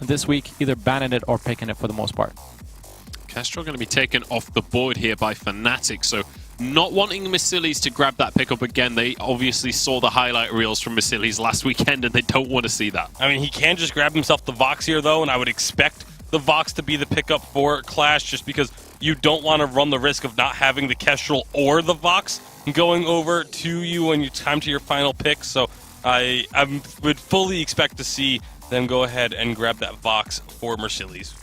this week, either banning it or picking it for the most part. Kestrel going to be taken off the board here by Fnatic, so not wanting Massili's to grab that pickup again. They obviously saw the highlight reels from Massili's last weekend, and they don't want to see that. I mean, he can just grab himself the Vox here, though, and I would expect the Vox to be the pickup for Qlash, just because you don't want to run the risk of not having the Kestrel or the Vox going over to you when you time to your final pick. So I would fully expect to see them go ahead and grab that Vox for Massili's.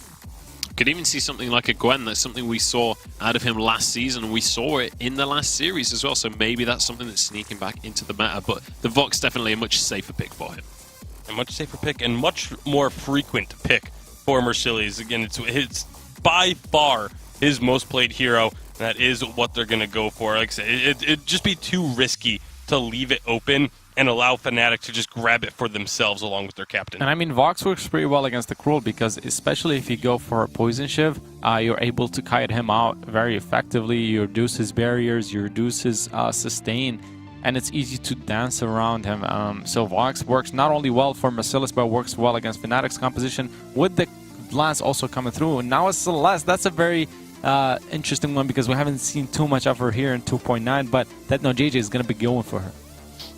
Could even see something like a Gwen. That's something we saw out of him last season. We saw it in the last series as well, so maybe that's something that's sneaking back into the meta. But the Vox definitely a much safer pick for him. A much safer pick and much more frequent pick for Massili's. Again, it's by far his most played hero. That is what they're going to go for. Like I said, it'd just be too risky to leave it open and allow Fnatic to just grab it for themselves along with their captain. And I mean, Vox works pretty well against the Cruel because especially if you go for a Poison Shiv, you're able to kite him out very effectively. You reduce his barriers, you reduce his sustain, and it's easy to dance around him. So Vox works not only well for Massilis, but works well against Fnatic's composition with the Lance also coming through. And now it's Celeste. That's a very interesting one because we haven't seen too much of her here in 2.9, but TechnoJJ is going to be going for her.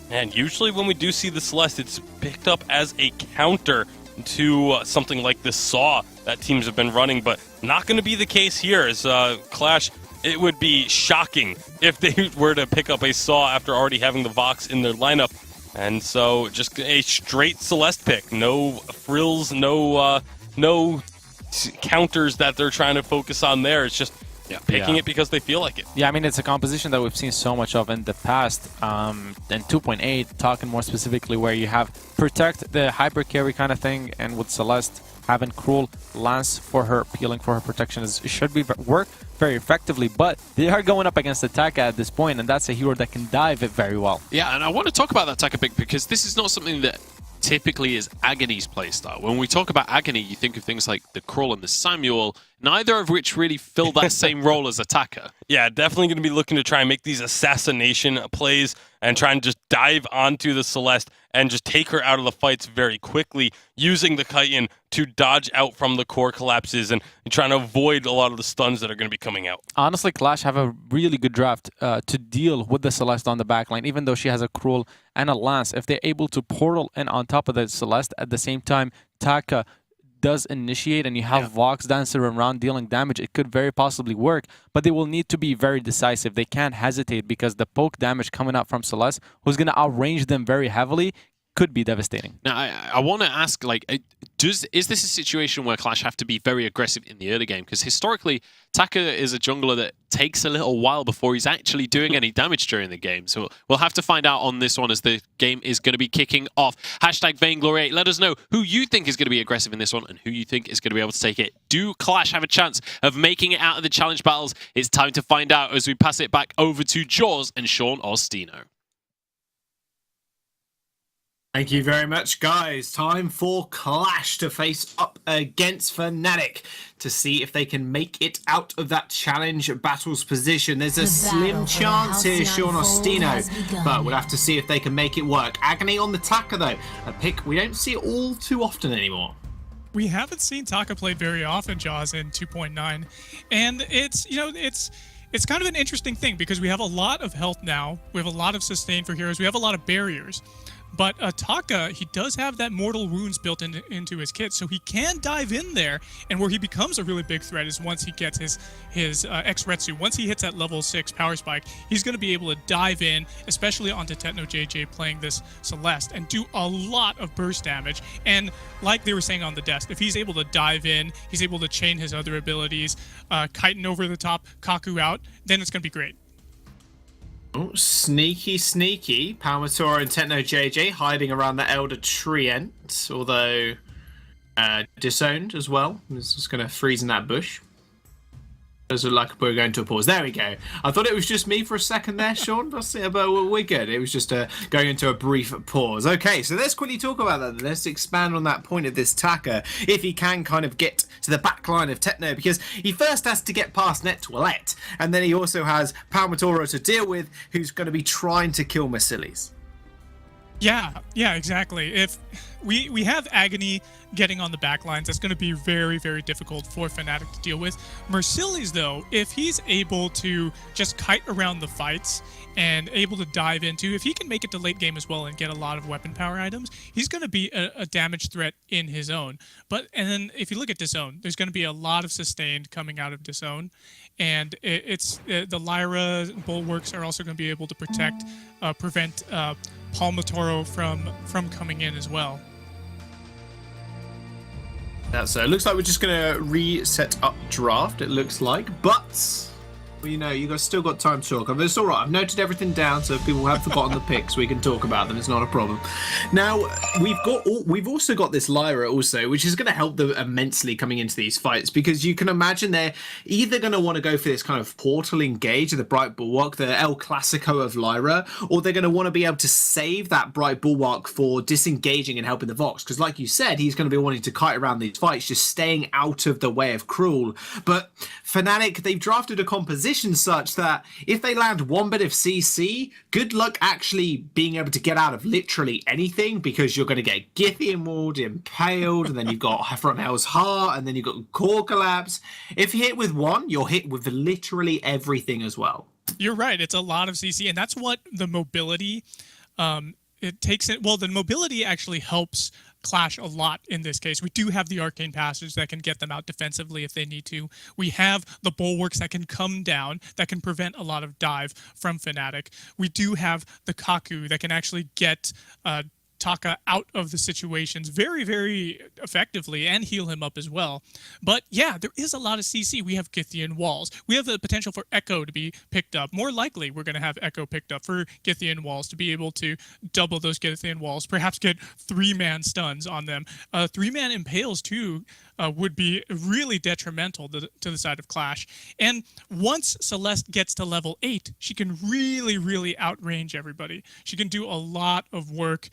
And usually when we do see the Celeste, it's picked up as a counter to something like the Saw that teams have been running, but not going to be the case here. As Qlash, it would be shocking if they were to pick up a Saw after already having the Vox in their lineup. And so just a straight Celeste pick. No frills, no counters that they're trying to focus on there. It's just picking it because they feel like it. Yeah, I mean, it's a composition that we've seen so much of in the past. In 2.8, talking more specifically, where you have Protect, the hyper carry kind of thing, and with Celeste having Cruel Lance for her, peeling for her protection, it should be work very effectively. But they are going up against the Taka at this point, and that's a hero that can dive it very well. Yeah, and I want to talk about that Taka pick because this is not something that typically is Agony's playstyle. When we talk about Agony, you think of things like the Crawl and the Samuel, neither of which really fill that same role as Attacker. Yeah, definitely going to be looking to try and make these assassination plays and try and just dive onto the Celeste and just take her out of the fights very quickly, using the Chitin to dodge out from the core collapses and trying to avoid a lot of the stuns that are going to be coming out. Honestly, Qlash have a really good draft to deal with the Celeste on the backline, even though she has a Cruel and a Lance. If they're able to portal in on top of the Celeste at the same time, Taka does initiate and you have Vox Dancer around dealing damage, it could very possibly work, but they will need to be very decisive. They can't hesitate because the poke damage coming out from Celeste, who's going to outrange them very heavily, could be devastating. Now, I want to ask, like, is this a situation where Qlash have to be very aggressive in the early game? Because historically, Taka is a jungler that takes a little while before he's actually doing any damage during the game. So we'll have to find out on this one as the game is going to be kicking off. Hashtag Vainglory. Let us know who you think is going to be aggressive in this one and who you think is going to be able to take it. Do Qlash have a chance of making it out of the challenge battles? It's time to find out as we pass it back over to Jaws and Sean Ostino. Thank you very much, guys. Time for Qlash to face up against Fnatic to see if they can make it out of that challenge battles position. There's a slim chance here, Sean Ostino, but we'll have to see if they can make it work. Agony on the Taka, though. A pick we don't see all too often anymore. We haven't seen Taka played very often, Jaws, in 2.9, and it's kind of an interesting thing because we have a lot of health now. We have a lot of sustain for heroes. We have a lot of barriers. But Taka, he does have that mortal wounds built into his kit, so he can dive in there. And where he becomes a really big threat is once he gets his X-Retsu. Once he hits that level 6 power spike, he's going to be able to dive in, especially onto TechnoJJ playing this Celeste, and do a lot of burst damage. And like they were saying on the desk, if he's able to dive in, he's able to chain his other abilities, Chitin over the top, Kaku out, then it's going to be great. Oh, sneaky. Palmatora and TechnoJJ hiding around the Elder Treant, although disowned as well. It's just going to freeze in that bush. Does look like we're going to a pause. There we go. I thought it was just me for a second there, Sean, but we're good. It was just going into a brief pause. Okay, so let's quickly talk about that. Let's expand on that point of this Taka, if he can kind of get to the back line of Techno, because he first has to get past Net Toilette, and then he also has Palmatora to deal with, who's going to be trying to kill Massili's. Yeah, exactly. If we have Agony getting on the back lines, that's going to be very, very difficult for Fnatic to deal with. Mercilli's, though, if he's able to just kite around the fights and able to dive into, if he can make it to late game as well and get a lot of weapon power items, he's going to be a damage threat in his own. And then if you look at Disown, there's going to be a lot of sustained coming out of Disown, and the Lyra bulwarks are also going to be able to prevent Palmatoro from coming in as well. That's looks like we're just gonna reset up draft. It looks like, but well, you know, you guys still got time to talk. But it's all right. I've noted everything down, so if people have forgotten the picks, we can talk about them. It's not a problem. Now we've also got this Lyra also, which is going to help them immensely coming into these fights, because you can imagine they're either going to want to go for this kind of portal engage of the Bright Bulwark, the El Clasico of Lyra, or they're going to want to be able to save that Bright Bulwark for disengaging and helping the Vox, because like you said, he's going to be wanting to kite around these fights, just staying out of the way of Cruel. But Fnatic, they've drafted a composition such that if they land one bit of CC, good luck actually being able to get out of literally anything, because you're going to get Githian Ward, Impaled, and then you've got from Hell's Heart, and then you've got Core Collapse. If you hit with one, you're hit with literally everything as well. You're right. It's a lot of CC, and that's what the mobility it takes it. Well, the mobility actually helps Qlash a lot in this case. We do have the Arcane Passage that can get them out defensively if they need to. We have the Bulwarks that can come down, that can prevent a lot of dive from Fnatic. We do have the Kaku that can actually get Taka out of the situations very, very effectively and heal him up as well. But yeah, there is a lot of CC. We have Githian Walls. We have the potential for Echo to be picked up. More likely, we're going to have Echo picked up for Githian Walls to be able to double those Githian Walls, perhaps get 3-man stuns on them. 3-man Impales too would be really detrimental to the side of Qlash. And once Celeste gets to level 8, she can really, really outrange everybody. She can do a lot of work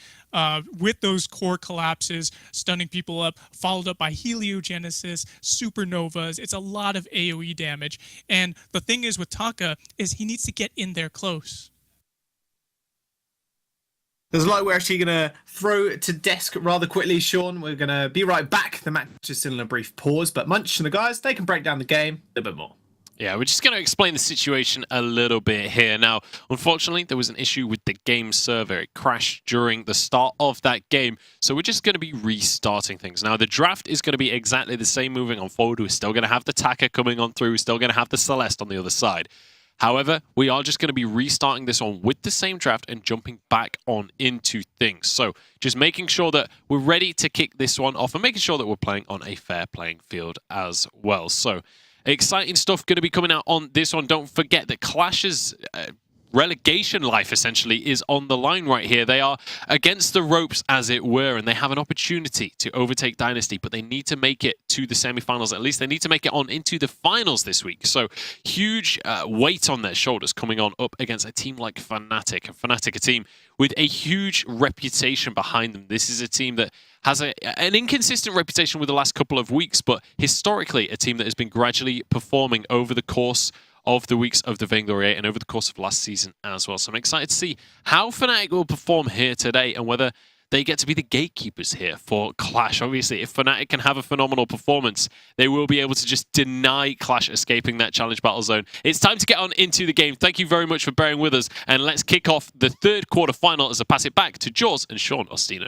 with those core collapses, stunning people up, followed up by heliogenesis, supernovas. It's a lot of AoE damage. And the thing is with Taka is he needs to get in there close. There's a lot we're actually going to throw to desk rather quickly, Sean. We're going to be right back. The match is still in a brief pause, but Munch and the guys, they can break down the game a little bit more. Yeah, we're just going to explain the situation a little bit here. Now, unfortunately, there was an issue with the game server. It crashed during the start of that game, so we're just going to be restarting things. Now, the draft is going to be exactly the same moving on forward. We're still going to have the Taka coming on through. We're still going to have the Celeste on the other side. However, we are just going to be restarting this on with the same draft and jumping back on into things. So just making sure that we're ready to kick this one off and making sure that we're playing on a fair playing field as well. So exciting stuff going to be coming out on this one. Don't forget that Qlash's relegation life essentially is on the line right here. They are against the ropes, as it were, and they have an opportunity to overtake Dynasty, but they need to make it to the semifinals. At least they need to make it on into the finals this week. So huge weight on their shoulders coming on up against a team like Fnatic. And Fnatic, a team with a huge reputation behind them. This is a team that has an inconsistent reputation with the last couple of weeks, but historically a team that has been gradually performing over the course of the weeks of the Vainglory 8 and over the course of last season as well. So I'm excited to see how Fnatic will perform here today and whether they get to be the gatekeepers here for Qlash. Obviously, if Fnatic can have a phenomenal performance, they will be able to just deny Qlash escaping that challenge battle zone. It's time to get on into the game. Thank you very much for bearing with us, and let's kick off the third quarter final as I pass it back to Jaws and Sean Ostino.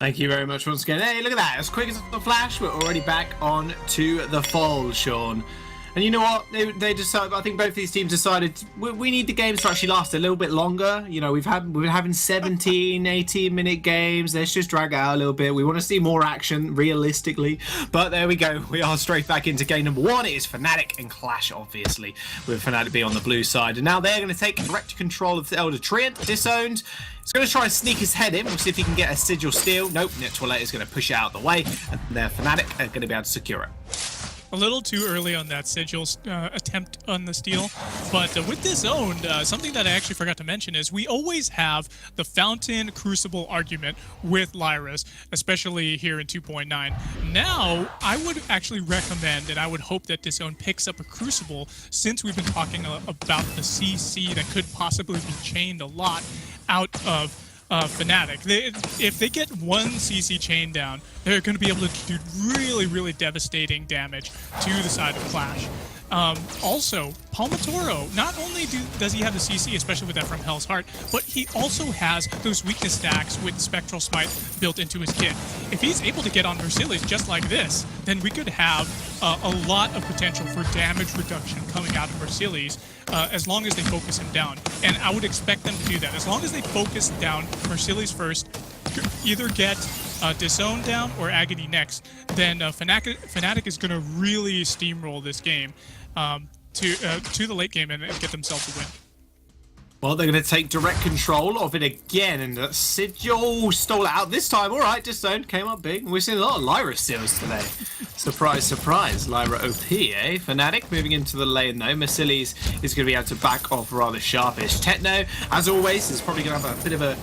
Thank you very much once again. Hey, look at that. As quick as a flash, we're already back on to the fold, Sean. And you know what? They decided. I think both these teams decided we need the games to actually last a little bit longer. You know, we've been having 17, 18-minute games. Let's just drag it out a little bit. We want to see more action, realistically. But there we go. We are straight back into game number 1. It is Fnatic and Qlash, obviously, with Fnatic being on the blue side. And now they're going to take direct control of the Elder Treant, disowned. He's going to try and sneak his head in. We'll see if he can get a Sigil steal. Nope, Toilette is going to push it out of the way. And their Fnatic are going to be able to secure it. A little too early on that Sigil attempt on the steal, but with Disowned, something that I actually forgot to mention is we always have the Fountain Crucible argument with Lyras, especially here in 2.9. Now, I would actually recommend and I would hope that Disowned picks up a Crucible, since we've been talking about the CC that could possibly be chained a lot out of Fnatic. If they get one CC chain down, they're going to be able to do really, really devastating damage to the side of Qlash. Also, Palmatoro, not only does he have the CC, especially with that from Hell's Heart, but he also has those weakness stacks with Spectral Smite built into his kit. If he's able to get on Mercillius just like this, then we could have a lot of potential for damage reduction coming out of Mercillius as long as they focus him down. And I would expect them to do that. As long as they focus down Mercillius first, either get Disown down or Agony next, then Fnatic is going to really steamroll this game to the late game and get themselves a win. Well, they're going to take direct control of it again, and Sigil stole it out this time. All right, Disown came up big. We're seeing a lot of Lyra steals today. Surprise, surprise. Lyra OP, eh? Fnatic moving into the lane, though. Mercillius is going to be able to back off rather sharpish. Techno, as always, is probably going to have a bit of a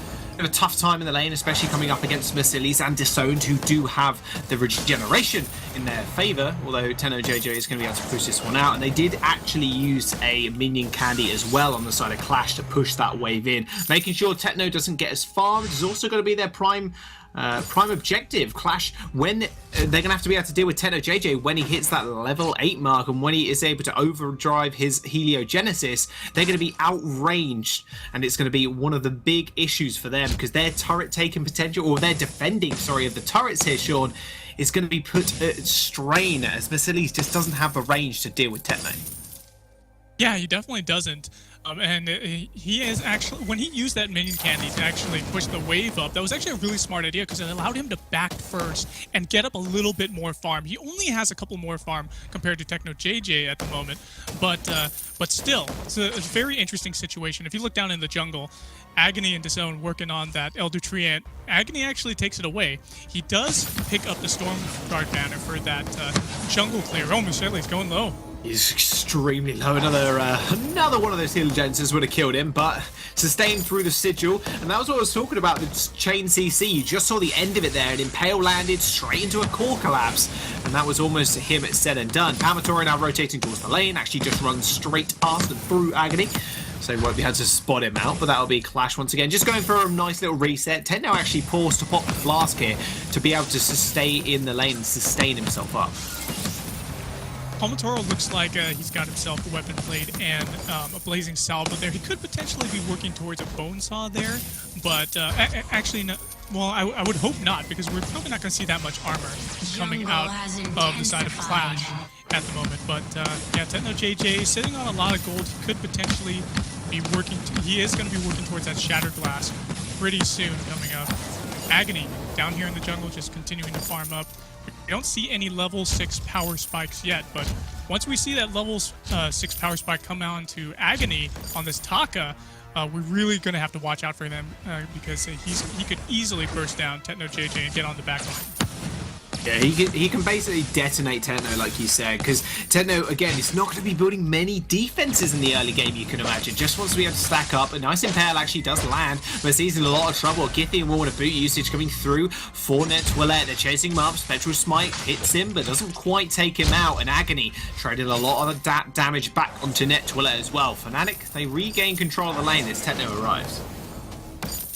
tough time in the lane, especially coming up against Mercillius and Disowned, who do have the regeneration in their favour, although Tenno JJ is going to be able to push this one out. And they did actually use a minion candy as well on the side of Qlash to push that wave in, making sure Techno doesn't get as far. This is also going to be their prime objective. Qlash, when they're going to have to be able to deal with Tenno JJ when he hits that level 8 mark, and when he is able to overdrive his heliogenesis, they're going to be outranged, and it's going to be one of the big issues for them, because their turret taking potential, or their defending, sorry, of the turrets here, Sean, is going to be put at strain, as Mercillius just doesn't have the range to deal with Techno. Yeah, he definitely doesn't. And he is actually, when he used that minion candy to actually push the wave up, that was actually a really smart idea, because it allowed him to back first and get up a little bit more farm. He only has a couple more farm compared to Techno JJ at the moment, but still, it's a very interesting situation. If you look down in the jungle, Agony and Disown working on that Elder Treant. Agony actually takes it away. He does pick up the Stormguard banner for that jungle clear. Oh, Mercillius going low. He's extremely low. Another one of those heal genesis would have killed him, but sustained through the sigil. And that was what I was talking about, the chain CC. You just saw the end of it there, and Impale landed straight into a core collapse. And that was almost him said and done. Palmatoro now rotating towards the lane, actually just runs straight past and through Agony. So he won't be able to spot him out, but that'll be Qlash once again. Just going for a nice little reset. Ted now actually paused to pop the flask here to be able to stay in the lane and sustain himself up. Palmatoro looks like he's got himself a weapon blade and a blazing salvo there. He could potentially be working towards a bone saw there, but actually, no, well, I would hope not, because we're probably not going to see that much armor coming out of the side of Qlash at the moment. But yeah, Techno JJ sitting on a lot of gold. He could potentially be working. He is going to be working towards that Shattered Glass pretty soon coming up. Agony down here in the jungle, just continuing to farm up. We don't see any level 6 power spikes yet, but once we see that level 6 power spike come on to Agony on this Taka, we're really going to have to watch out for them because he could easily burst down Techno JJ and get on the back line. Yeah, he can basically detonate Techno, like you said, because Techno, again, is not going to be building many defenses in the early game, you can imagine. Just wants to be able to stack up. A nice Impale actually does land, but he's in a lot of trouble. Githy and Warner boot usage coming through for Netwillet. They're chasing him up. Spectral Smite hits him, but doesn't quite take him out. And Agony trading a lot of the damage back onto Netwillet as well. Fnatic, they regain control of the lane as Techno arrives.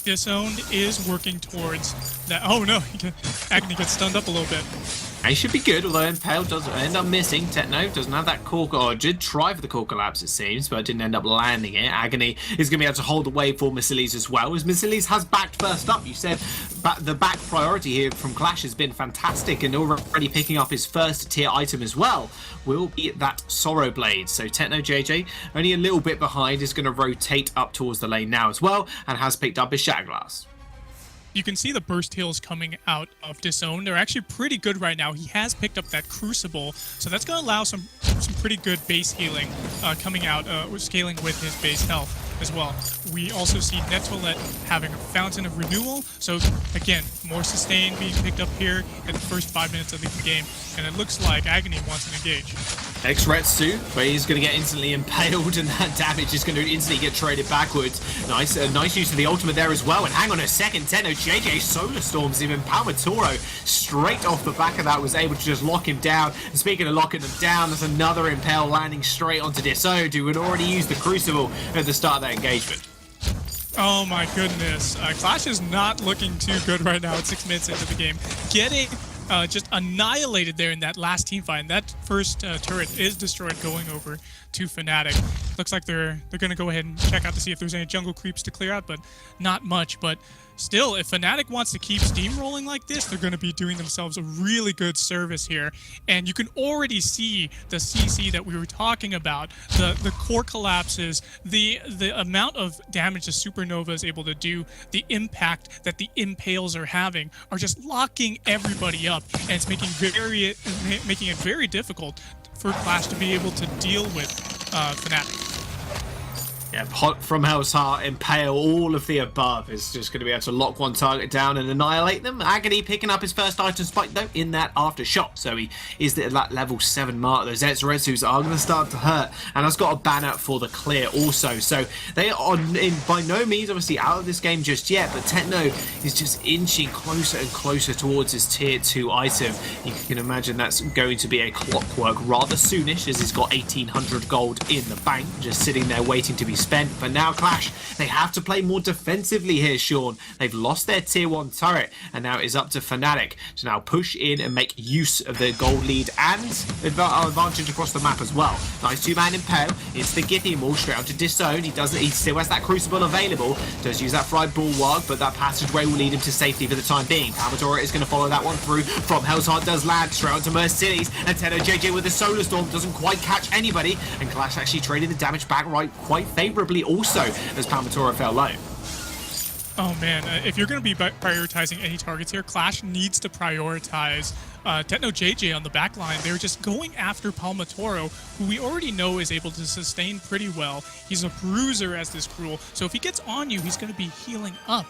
Disowned is working towards that. Oh no, Agony gets stunned up a little bit. He should be good, although Impale does end up missing. Techno doesn't have that core, or did try for the core collapse, it seems, but didn't end up landing it. Agony is going to be able to hold the wave for Mercillius as well, as Mercillius has backed first up. You said the back priority here from Qlash has been fantastic, and already picking up his first tier item as well will be that Sorrow Blade. So Techno JJ, only a little bit behind, is going to rotate up towards the lane now as well, and has picked up his Shatter Glass. You can see the burst heals coming out of Disown. They're actually pretty good right now. He has picked up that Crucible, so that's going to allow some pretty good base healing coming out, scaling with his base health as well. We also see Netwillet having a Fountain of Renewal, so again, more sustain being picked up here in the first 5 minutes of the game, and it looks like Agony wants to engage. X-Retsu, where he's going to get instantly impaled, and that damage is going to instantly get traded backwards. Nice use of the ultimate there as well. And hang on a second, Techno JJ Solar Storms him, and Palmatoro straight off the back of that was able to just lock him down. And speaking of locking them down, there's another Impale landing straight onto Disowned, who had already used the Crucible at the start of that engagement. Oh my goodness. Qlash is not looking too good right now at 6 minutes into the game. Getting just annihilated there in that last team fight. And that first turret is destroyed going over to Fnatic. Looks like they're going to go ahead and check out to see if there's any jungle creeps to clear out, but not much. But still, if Fnatic wants to keep steamrolling like this, they're going to be doing themselves a really good service here. And you can already see the CC that we were talking about, the core collapses, the amount of damage the Supernova is able to do, the impact that the impales are having are just locking everybody up, and it's making it very difficult for Qlash to be able to deal with Fnatic. Yeah, from Hell's Heart, Impale, all of the above is just going to be able to lock one target down and annihilate them. Agony picking up his first item spike, though, in that aftershock. So he is at that level 7 mark. Those Ezrezus are going to start to hurt. And has got a banner for the clear also. So they are by no means, obviously, out of this game just yet. But Techno is just inching closer and closer towards his tier 2 item. You can imagine that's going to be a clockwork rather soonish, as he's got 1,800 gold in the bank, just sitting there waiting to be spent. But now Qlash, they have to play more defensively here, Sean. They've lost their tier 1 turret, and now it's up to Fnatic to now push in and make use of their gold lead and advantage across the map as well. Nice 2-man Impale. It's the Githyank Wall straight onto Disown. He still has that Crucible available. Does use that Fried Bulwark, but that passageway will lead him to safety for the time being. Palmatora is going to follow that one through. From Hell's Heart does land straight onto Mercedes, and TennoJJ with the Solar Storm doesn't quite catch anybody, and Qlash actually traded the damage back quite favorably also as Palmatora fell low. Oh man, if you're going to be prioritizing any targets here, Qlash needs to prioritize TennoJJ on the back line. They're just going after Palmatora, who we already know is able to sustain pretty well. He's a bruiser as this Cruel, so if he gets on you, he's going to be healing up.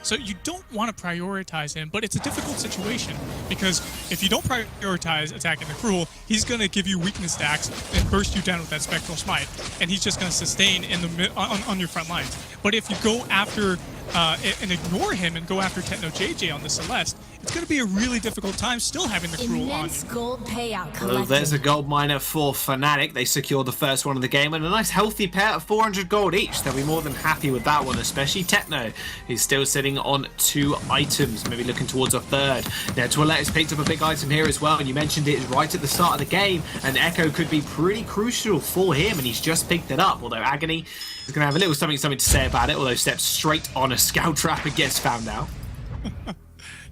So you don't want to prioritize him, but it's a difficult situation because if you don't prioritize attacking the Cruel, he's going to give you weakness stacks and burst you down with that Spectral Smite, and he's just going to sustain in the on your front lines. But if you go after and ignore him and go after TennoJJ on the Celeste, it's going to be a really difficult time still having the Cruel on you. Gold payout collected. Well, there's a gold miner for Fnatic. They secured the first one of the game and a nice healthy pair of 400 gold each. They'll be more than happy with that one, especially Techno. He's still sitting on 2 items, maybe looking towards a third. Now, Toilette has picked up a big item here as well, and you mentioned it right at the start of the game, and Echo could be pretty crucial for him, and he's just picked it up, although Agony is going to have a little something to say about it, although steps straight on a scout trap and gets found out.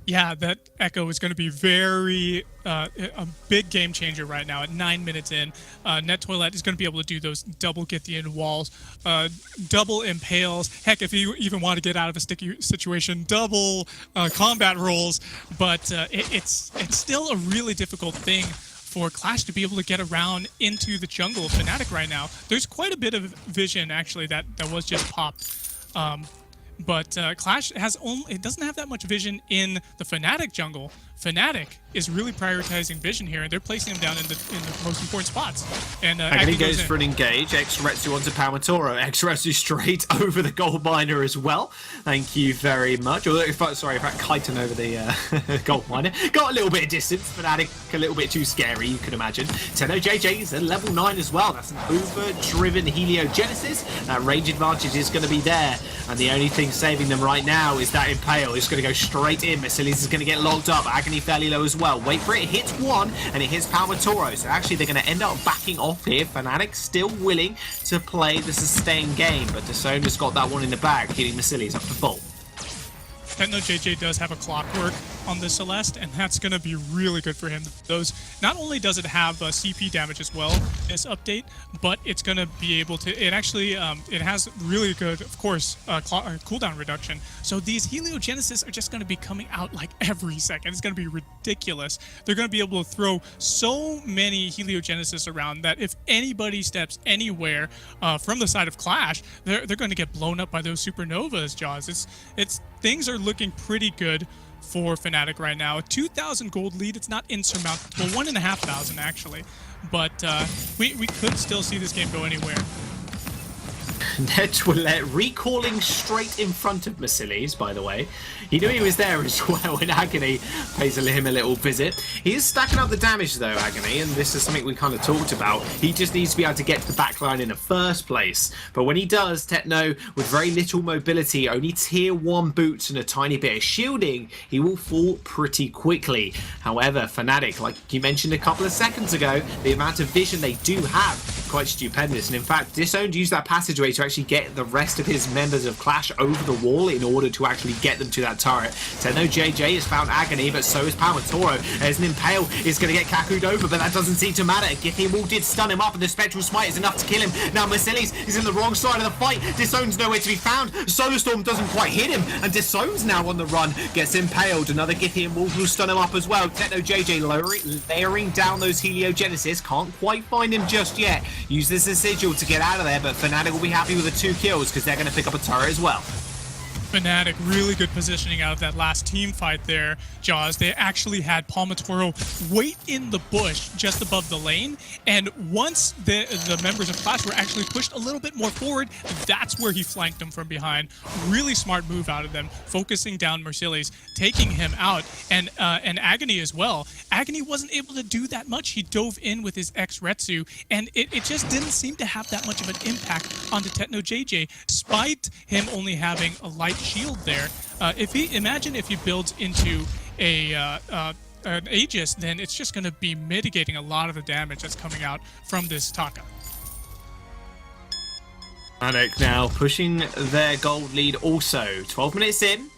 Yeah, that Echo is going to be very a big game changer right now at 9 minutes in. Net Toilette is going to be able to do those double Githyank walls, double impales. Heck, if you even want to get out of a sticky situation, double combat rolls. But it's still a really difficult thing for Qlash to be able to get around into the jungle of Fnatic right now. There's quite a bit of vision actually that was just popped. But Qlash doesn't have that much vision in the Fnatic jungle. Fnatic is really prioritizing vision here, and they're placing him down in the most important spots. And Agony goes for an engage. X-Retsu onto Palmatora. X-Retsu straight over the gold miner as well. Thank you very much. Or, sorry, in fact, Chitin over the gold miner. Got a little bit of distance. Fnatic a little bit too scary, you can imagine. TennoJJ is at level 9 as well. That's an over-driven heliogenesis. That range advantage is going to be there. And the only thing saving them right now is that Impale. It's going to go straight in. Mercedes is going to get locked up. Agony fairly low as well. Wait for it. It hits one, and it hits Palmatora. So actually, they're going to end up backing off here. Fnatic still willing to play the sustained game, but Disown has got that one in the bag, hitting Mercedes up to full. TennoJJ does have a clockwork on the Celeste, and that's going to be really good for him. Not only does it have CP damage as well, this update, but it's going to be able to, it has really good, of course, cooldown reduction. So these heliogenesis are just going to be coming out like every second. It's going to be ridiculous. They're going to be able to throw so many heliogenesis around that if anybody steps anywhere from the side of Qlash, they're going to get blown up by those supernovas, Jaws. Things are looking pretty good for Fnatic right now. A 2,000 gold lead, it's not insurmountable. 1,500 actually. But we could still see this game go anywhere. Netwillet recalling straight in front of Mercedes, by the way. He knew he was there as well when Agony pays him a little visit. He is stacking up the damage though, Agony, and this is something we kind of talked about. He just needs to be able to get to the backline in the first place. But when he does, Techno, with very little mobility, only tier 1 boots and a tiny bit of shielding, he will fall pretty quickly. However, Fnatic, like you mentioned a couple of seconds ago, the amount of vision they do have, quite stupendous. And in fact, Disowned used that passageway to actually get the rest of his members of Qlash over the wall in order to actually get them to that turret. Techno JJ has found Agony, but so is Palmatoro. As an Impale is going to get Kaku'd over, but that doesn't seem to matter. Githian Wall did stun him up, and the Spectral Smite is enough to kill him. Now Mercedes is in the wrong side of the fight. Disowned's nowhere to be found. Solar Storm doesn't quite hit him, and Disowned's now on the run. Gets impaled. Another Githian Wall will stun him up as well. Techno JJ layering down those Heliogenesis. Can't quite find him just yet. Use this as sigil to get out of there, but Fnatic will be happy with the 2 kills because they're going to pick up a turret as well. Fnatic, really good positioning out of that last team fight there, Jaws. They actually had Palmatoro wait in the bush just above the lane, and once the members of Qlash were actually pushed a little bit more forward, that's where he flanked them from behind. Really smart move out of them, focusing down Mercedes, taking him out, and Agony as well. Agony wasn't able to do that much. He dove in with his X-Retsu, and it just didn't seem to have that much of an impact onto Techno JJ, despite him only having a light shield there. Imagine if he builds into an Aegis, then it's just going to be mitigating a lot of the damage that's coming out from this Taka. Fnatic now pushing their gold lead also. 12 minutes in,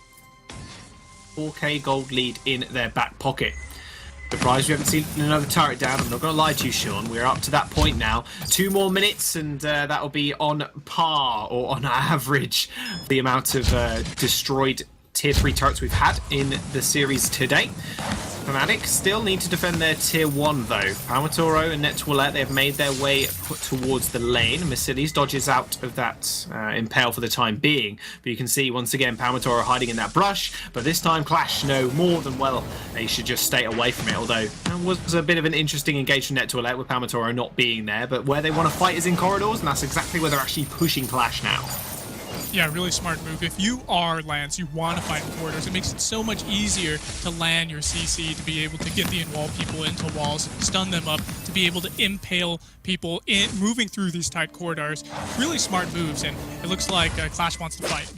4k gold lead in their back pocket. Surprised we haven't seen another turret down. I'm not going to lie to you, Sean. We're up to that point now. 2 more minutes and that'll be on par or on average the amount of destroyed tier 3 turrets we've had in the series today. Fnatic still need to defend their tier 1 though. Palmatoro and Netwillet, they've made their way towards the lane. Mercedes dodges out of that impale for the time being. But you can see once again Palmatoro hiding in that brush. But this time Qlash know more than well they should just stay away from it. Although that was a bit of an interesting engage from Netwillet with Palmatoro not being there. But where they want to fight is in corridors, and that's exactly where they're actually pushing Qlash now. Yeah, really smart move. If you are Lance, you want to fight in corridors. It makes it so much easier to land your CC, to be able to get the in-wall people into walls, stun them up, to be able to impale people moving through these tight corridors. Really smart moves, and it looks like Qlash wants to fight.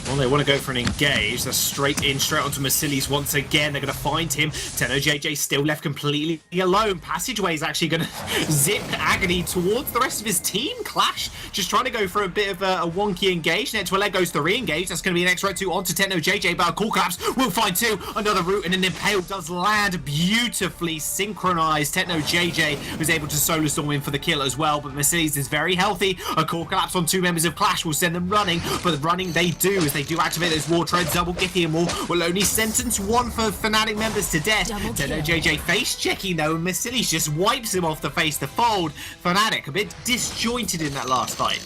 Well, they want to go for an engage. That's straight in, straight onto Mercedes once again. They're going to find him. Techno JJ still left completely alone. Passageway is actually going to zip Agony towards the rest of his team. Qlash just trying to go for a bit of a wonky engage. Netwillet goes to re-engage. That's going to be an extra 2 onto Techno JJ, but a core collapse will find 2. Another route, and an Impale does land beautifully synchronized. Techno JJ was able to solo storm in for the kill as well, but Mercedes is very healthy. A core collapse on 2 members of Qlash will send them running, but running they do as they do activate those war treads. Double Githian Wall will only sentence 1 for Fnatic members to death. Techno JJ face checking though, and Mercedes just wipes him off the face to fold. Fnatic a bit disjointed in that last fight.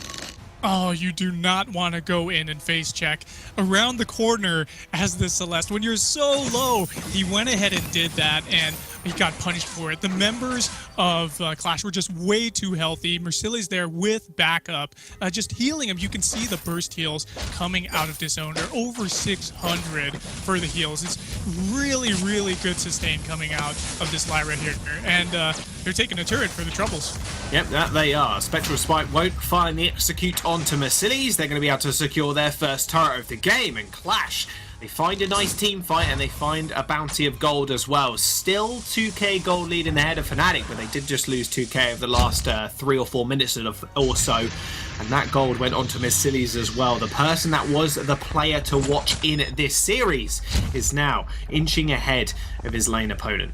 Oh, you do not want to go in and face check around the corner as the Celeste. When you're so low, he went ahead and did that, and he got punished for it. The members of Qlash were just way too healthy. Mercilli's there with backup, just healing him. You can see the burst heals coming out of Disowned. They're over 600 for the heals. It's really, really good sustain coming out of this Lyra here, and they're taking a turret for the troubles. Yep, that they are. Spectral Spike won't finally execute onto Mercedes. They're going to be able to secure their first turret of the game, and Qlash, they find a nice team fight and they find a bounty of gold as well. Still 2k gold lead in the head of Fnatic, but they did just lose 2k over the last 3 or 4 minutes or so. And that gold went on to Mercedes as well. The person that was the player to watch in this series is now inching ahead of his lane opponent.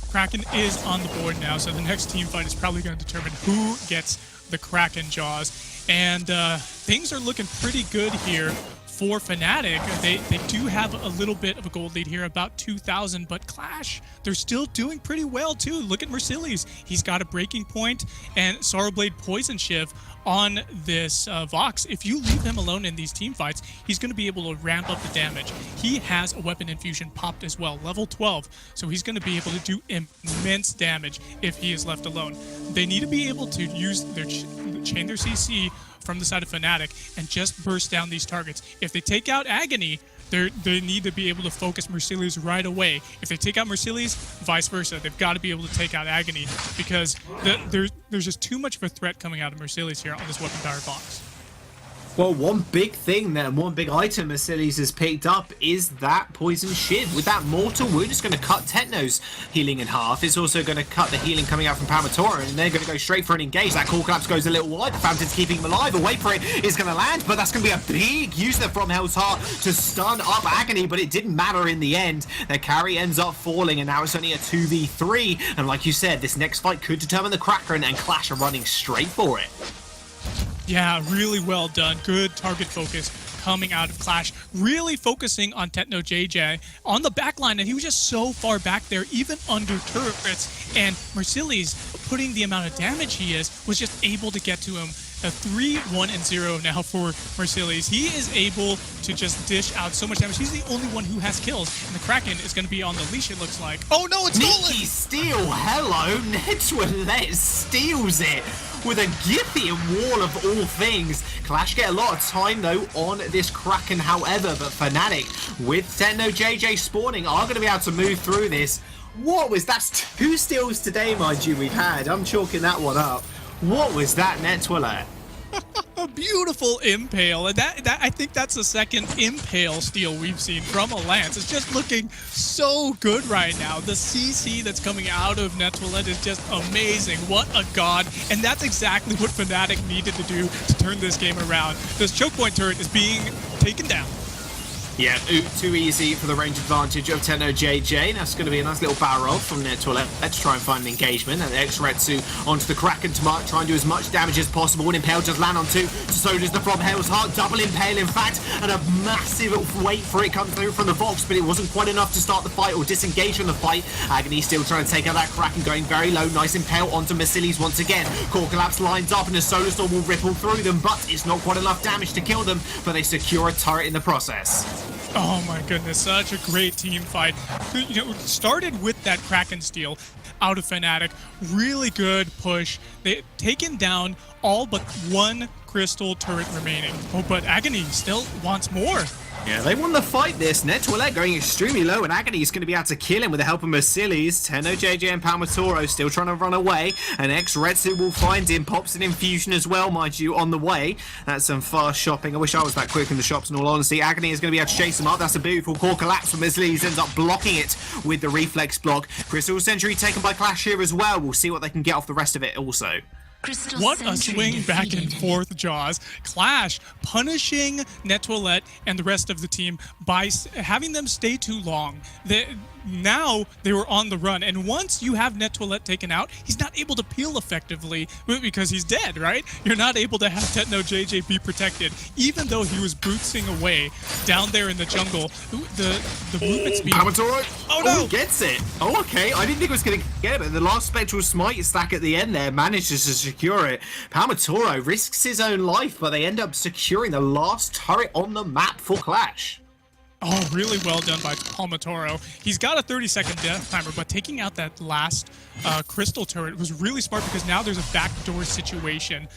Kraken is on the board now, so the next team fight is probably going to determine who gets the Kraken Jaws. And things are looking pretty good here for Fnatic. They do have a little bit of a gold lead here, about 2,000, but Qlash, they're still doing pretty well too. Look at Mercilli's. He's got a breaking point and Sorrowblade Poison Shiv on this Vox. If you leave him alone in these team fights, he's going to be able to ramp up the damage. He has a weapon infusion popped as well, level 12, so he's going to be able to do immense damage if he is left alone. They need to be able to use chain their CC from the side of Fnatic and just burst down these targets. If they take out Agony, they need to be able to focus Merciless right away. If they take out Merciless, vice versa. They've got to be able to take out Agony because there's just too much of a threat coming out of Merciless here on this weapon-powered box. Well, one big thing there, one big item Merciless has picked up is that Poison Shiv. With that Mortal Wound, it's going to cut Techno's healing in half. It's also going to cut the healing coming out from Palmatora, and they're going to go straight for an engage. That Core Collapse goes a little wide. The Fountain's keeping him alive. A wait for it is going to land, but that's going to be a big use there from Hell's Heart to stun up Agony, but it didn't matter in the end. Their carry ends up falling, and now it's only a 2v3. And like you said, this next fight could determine the Kraken, and Qlash are running straight for it. Yeah, really well done. Good target focus coming out of Qlash. Really focusing on Techno JJ on the back line, and he was just so far back there, even under turrets. And Merciless, putting the amount of damage he is, was just able to get to him. A 3-1-0 now for Merciless. He is able to just dish out so much damage. He's the only one who has kills, and the Kraken is going to be on the leash, it looks like. Oh no, it's Nolan! Nikki Steele, hello! Netwillet steals it with a Gythian wall of all things. Qlash get a lot of time though on this Kraken, however, but Fnatic with Techno JJ spawning are going to be able to move through this. What was that? 2 steals today, mind you, we've had. I'm chalking that one up. What was that, Netwillet? A beautiful impale, and that I think that's the second impale steal we've seen from a Lance. It's just looking so good right now. The CC that's coming out of Netwillet is just amazing. What a god, and that's exactly what Fnatic needed to do to turn this game around. This choke point turret is being taken down. Yeah, too easy for the range advantage of Techno JJ. That's going to be a nice little barrel roll from Netwillet. Let's try and find an engagement. And X-Retsu onto the Kraken to try and do as much damage as possible. And Impale just land on 2. So does the from Hell's Heart. Double Impale, in fact. And a massive wait for it comes through from the Vox. But it wasn't quite enough to start the fight or disengage from the fight. Agony still trying to take out that Kraken, going very low. Nice Impale onto Merciless once again. Core Collapse lines up and a Solar Storm will ripple through them. But it's not quite enough damage to kill them. But they secure a turret in the process. Oh my goodness, such a great team fight. You know, started with that Kraken steal out of Fnatic. Really good push. They've taken down all but 1 crystal turret remaining. Oh, but Agony still wants more. Yeah, they won the fight this. Netwillet going extremely low, and Agony is going to be able to kill him with the help of Merciless. Techno JJ and Palmatoro still trying to run away, and X-Retsu will find him. Pops an infusion as well, mind you, on the way. That's some fast shopping. I wish I was that quick in the shops, in all honesty. Agony is going to be able to chase him up. That's a beautiful core collapse from Merciless. Ends up blocking it with the reflex block. Crystal Century taken by Qlash here as well. We'll see what they can get off the rest of it also. What a swing back and forth, Jaws. Qlash punishing Netwillet and the rest of the team by having them stay too long. Now they were on the run, and once you have Netwillet taken out, he's not able to peel effectively because he's dead, right? You're not able to have Techno JJ be protected, even though he was bootsing away down there in the jungle. The movement speed. Palmatoro! Oh no! He gets it! Oh, okay. I didn't think it was going to get it, but the last Spectral Smite stack at the end there manages to secure it. Palmatoro risks his own life, but they end up securing the last turret on the map for Qlash. Oh, really well done by Palmatoro. He's got a 30-second death timer, but taking out that last crystal turret was really smart because now there's a backdoor situation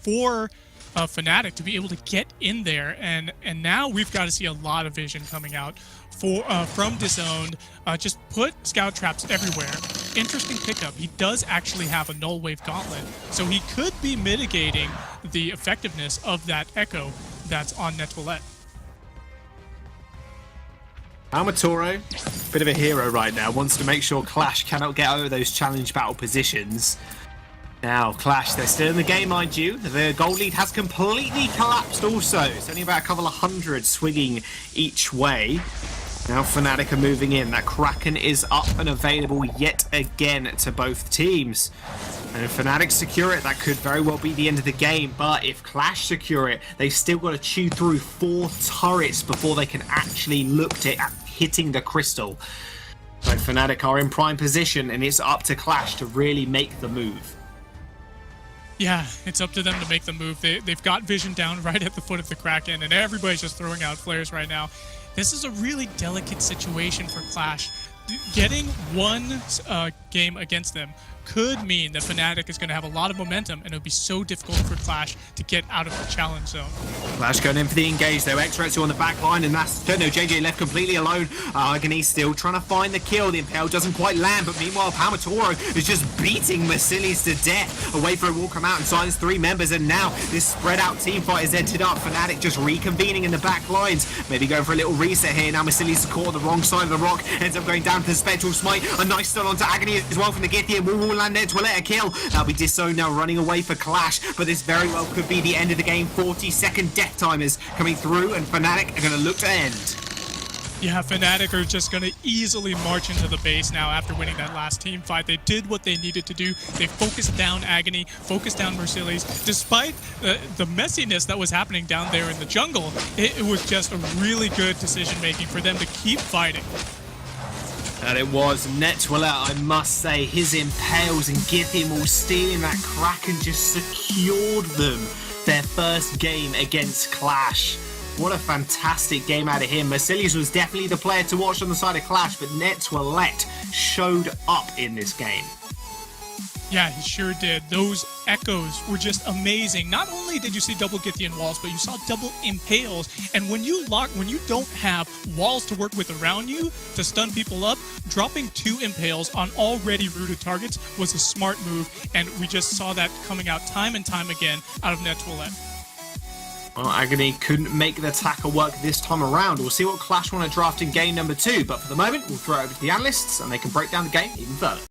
for Fnatic to be able to get in there, and now we've got to see a lot of vision coming out from Disowned. Just put scout traps everywhere. Interesting pickup. He does actually have a null wave gauntlet, so he could be mitigating the effectiveness of that echo that's on Netwillet. Palmatoro, bit of a hero right now, wants to make sure Qlash cannot get over those challenge battle positions. Now, Qlash, they're still in the game, mind you. The gold lead has completely collapsed also. It's only about a couple of hundred swinging each way. Now Fnatic are moving in. That Kraken is up and available yet again to both teams. And if Fnatic secure it, that could very well be the end of the game. But if Qlash secure it, they've still got to chew through 4 turrets before they can actually look at hitting the crystal. So Fnatic are in prime position, and it's up to Qlash to really make the move. Yeah, it's up to them to make the move. They've got vision down right at the foot of the Kraken, and everybody's just throwing out flares right now. This is a really delicate situation for Qlash. Getting one game against them could mean that Fnatic is going to have a lot of momentum, and it would be so difficult for Qlash to get out of the challenge zone. Qlash going in for the engage though. X-Retsu on the back line, and that's JJ left completely alone. Agony still trying to find the kill. The Impale doesn't quite land, but meanwhile Palmatoro is just beating Mercilli's to death. A Wave Throw will come out and silence 3 members, and now this spread out team fight has ended up. Fnatic just reconvening in the back lines. Maybe going for a little reset here. Now Mercilli's caught on the wrong side of the rock. Ends up going down to the Spectral Smite. A nice stun onto Agony as well from the Githian. Will land there to let a kill. That'll be disowned now, running away for Qlash, but this very well could be the end of the game. 40-second death timers coming through, and Fnatic are going to look to end. Yeah, Fnatic are just going to easily march into the base now after winning that last team fight. They did what they needed to do. They focused down Agony, focused down Mercilli's. Despite the messiness that was happening down there in the jungle, it was just a really good decision-making for them to keep fighting. And it was Netwiller, I must say. His Impales and Githian all stealing that Kraken just secured them their first game against Qlash. What a fantastic game out of him. Mercilli's was definitely the player to watch on the side of Qlash, but Netwiller showed up in this game. Yeah, he sure did. Those echoes were just amazing. Not only did you see double Githian walls, but you saw double Impales. And when you don't have walls to work with around you to stun people up, dropping 2 Impales on already rooted targets was a smart move, and we just saw that coming out time and time again out of Netwiller. Well, Agony couldn't make the attacker work this time around. We'll see what Qlash want to draft in game number 2, but for the moment, we'll throw it over to the analysts, and they can break down the game even further.